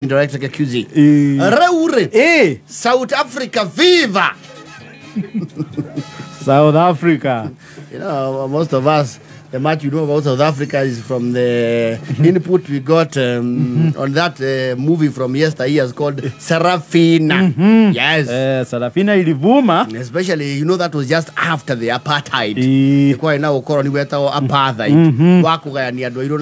Director Kakuzi. Raure. South Africa, viva! South Africa. You know, most of us, the much you know about South Africa is from the input we got on that movie from yesteryears called Serafina. Yes. Serafina ilivuma. Especially, you know, that was just after the apartheid. Kwa ina ukoroni wetao apartheid. Wakugayania andũ airũ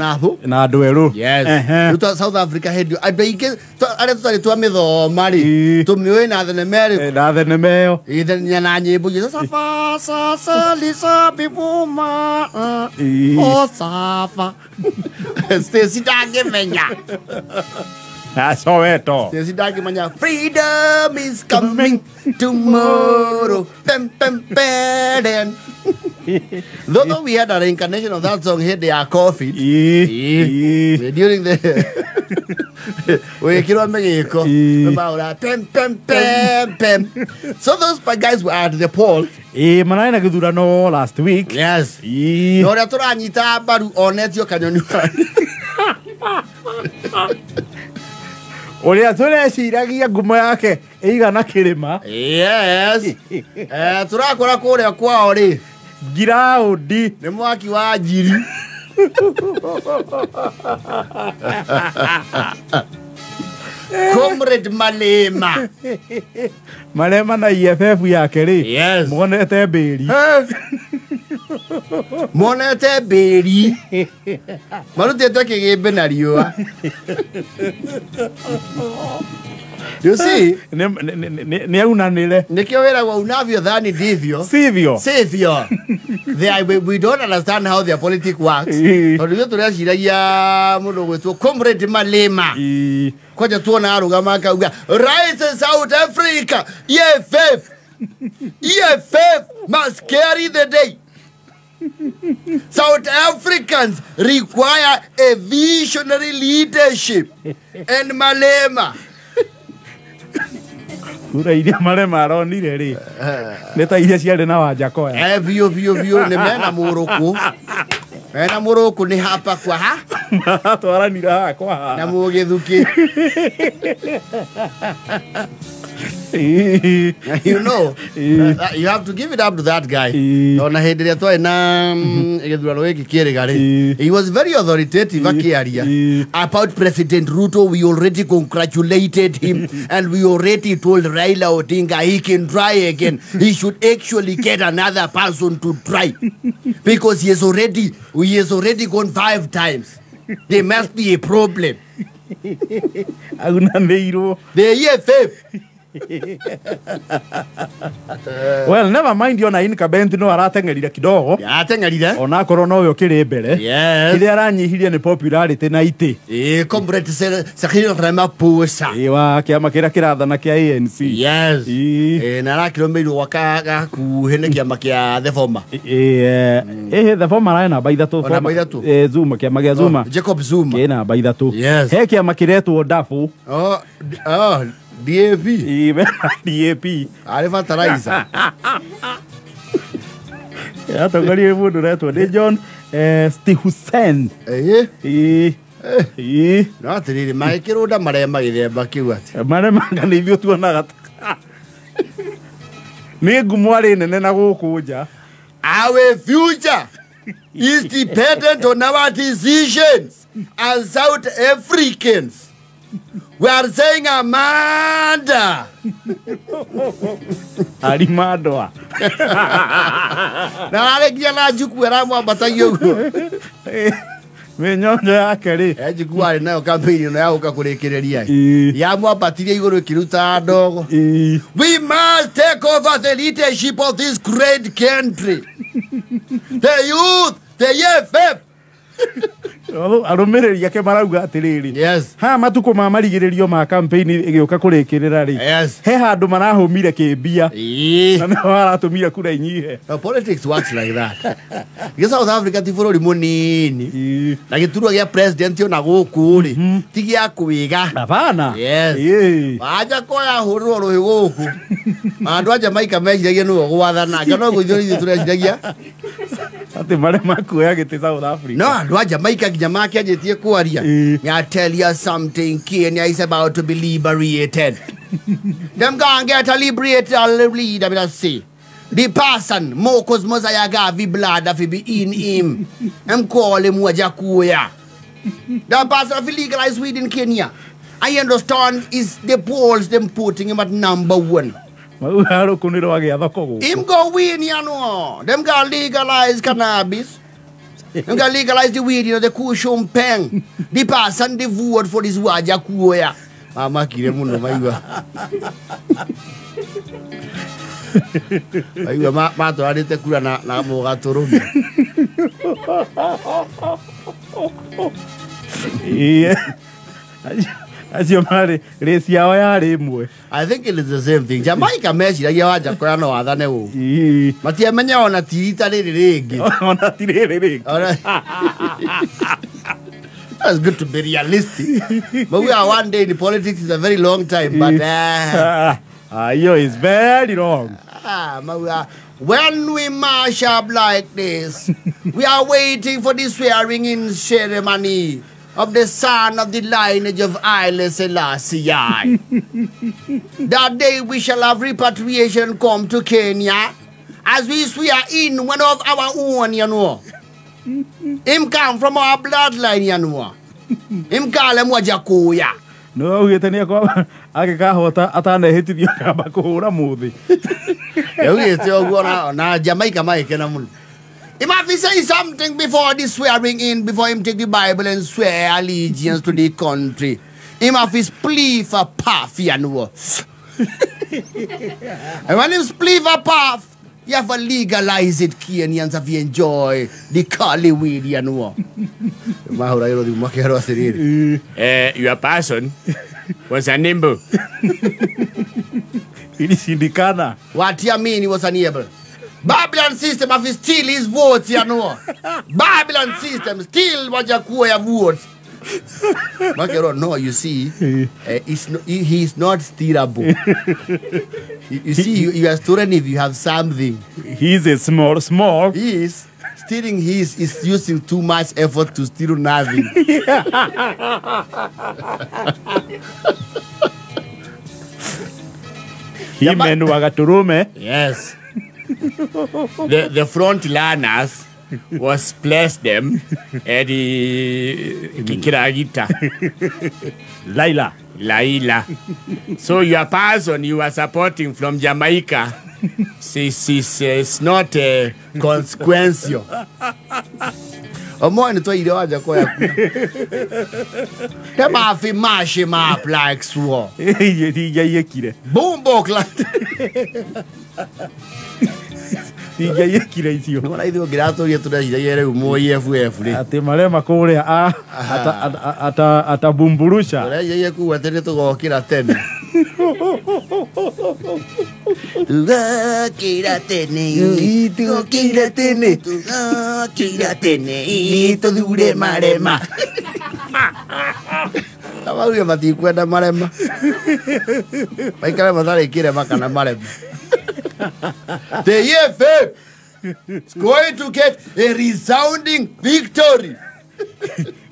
na andũ erũ. Yes. South Africa had you. Arĩa tũtarĩ twamĩthoma rĩ. Tũmĩũĩ na thenema rĩ. Na thenema ĩyo. Ithenya na nyĩmbo icio sasa lisa bivuma. Oh, Safa. Stacy Dagimenya. That's all it all. Stacy Dagimenya. Freedom is coming tomorrow. Though we had a reincarnation of that song here, they are coffee. During the we killed Mexico. About so those guys were at the poll. Manaina githurano last week. Yes. No ratura nyita baru onetio kanyoni. Uria tureciragia ngumo yake igana kirima. Yes. Turakora kuria kwao ri. Giraudi ni mwaki wa njiri. Comrade Malema. Malema na EFF yake ri. Yes. Monete beri. Monete beri. Marutete kigimbe na riua. You see, ni aunanire. Nikio wera wa unavyo dhani ndivyo. Sivyo. Sivyo. We don't understand how their politics works. Ndio tureciragia mundu gwetwo Comrade Malema. Koja tuona arugama akauga Rise South Africa. EFF. EFF must carry the day. South Africans require a visionary leadership. And Malema. Kura iria Malema aronire ri. Neta iria ciarĩ na Wajackoyah. Vio ni mena muruku. Mena muruku ni hapa kwa ha. Twaranira kwa ha. Na mugithuki. You know, you have to give it up to that guy. Ona hendiria twa na githurano giki kierigari. He was very authoritative akiaria about President Ruto. We already congratulated him and we already told Raila Odinga he can try again. He should actually get another person to try because he has already gone 5 times. There must be a problem. Agunaneiro. The EFF. Well, never mind you na incumbent no aratengerira kidogo. Atengerira. Ona korwo no yo kiri mbere. Yes. Kile aranyihirie ni popularity na ite. Comrade Sakhiyo Ramaphosa. Wa kiama kira kirathana kia ANC. Yes. Na rakiromeiru wakaga kuhene kiama kia the former. The former raina baithatu. Ona baithatu. Zuma kiama kia Zuma. Jacob Zuma. Kena baithatu. Yes. He kiama kiretwo Dafu. DAP. DAP. Alifa Taraiza. Ya tongari mundu retwo ni John Steve Hussein. No atiriri maikirunda Malema githemba kiu ati. Malema ngani ithio tuonaga. Ni ngumo ari nene na guku nja. Our future is dependent on our decisions as South Africans. We are saying Amanda. Arimadoa. Na alegia na juku era mwambata yugo. Menyonjo yake ri. Juku ari nayo campaign no yaguka kurekereria. Ya mwambatirie iguru kiruta ndogo. We must take over the leadership of this great country. The youth, the EFF. Arumireria ke marauga atiriri. Yes. Ha matuko ma marigiririo ma campaign igioka kurekerera ri. Yes. He handu marahumire kibia. Na no aratumire kura inyihe. Politics works like that. Because South Africa ti bururi munini. Na giturwa gia president yo na guku ri. Ti gia kuiga. Hapana. Yes. Wajackoyah hurwo ruhi guku. Andu a Jamaica meciragia no gwathana. Kana guithio tureciragia. Ati Malema kuoya giti South Africa. No, andå a Jamaica nginya make anjätie kwaria. I tell you something, Kenya is about to be liberated. Them gonna get a liberated leader, I say. The person, Mokos Mosayaga, vi blood that be in him. Them call him Wajackoyah. That person will legalize weed in Kenya. I understand is the polls them putting him at number 1. Him go win, you know. Them gonna legalize cannabis. Them gonna legalize the weed, you know, the kushum peng. The person they vote for this Wajackoyah. Mama kire muno maiwa. Maiwa mato adite kura na moga torumi. Yeah. As your marry, race yawari mwe. I think it is the same thing. Jamaica meciragia Wajackoyah no athane u. Matiamenya ona tirita riri ringi. Ona tiriri ringi. That's good to be realistic. But we are one day in the politics is a very long time. But yo, it's very long. When we mash up like this, we are waiting for the swearing in ceremony of the son of the lineage of Haile Selassie. That day we shall have repatriation come to Kenya as we swear in one of our own, you know. Him come from our bloodline, you know. Him call him Wajackoyah. No, we tell you, I can't atana hit you kabakura movie. You still go na Jamaica, Mike, and he must say something before the swearing in, before him take the Bible and swear allegiance to the country. He must plea for path, you know. And when he plea for path, you have to legalize it, Kenyans have to enjoy the Kali weed, you know. Your person was unable. What do you mean he was unable? Babylon system have to steal his votes, you know. Babylon system steal Wajackoyah votes. No, you see, he's not stealable. You see, you are student if you have something. He's a small. He is stealing. Is using too much effort to steal nothing. He men wagaturume. Yes. The front learners was bless them at the Kikiragita. Laila. So your person you are supporting from Jamaica is not consequential. Omo ni to ide Wajackoyah. Them have to mash him up like swore. Boom bokla. Nona ithuĩ ngĩratũria tũreciria rĩu mũi FF rĩ atĩ Malema kũrĩa atabumburusha tũreciria kuga atĩ nĩtũgokĩra tene tũgokĩra tene tũthure Malema Tawauge matikwenda Malema maikare matharĩ kĩrema kana Malema. The EFF is going to get a resounding victory.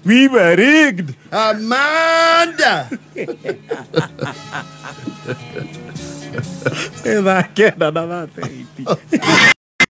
We were rigged. Amanda. I can't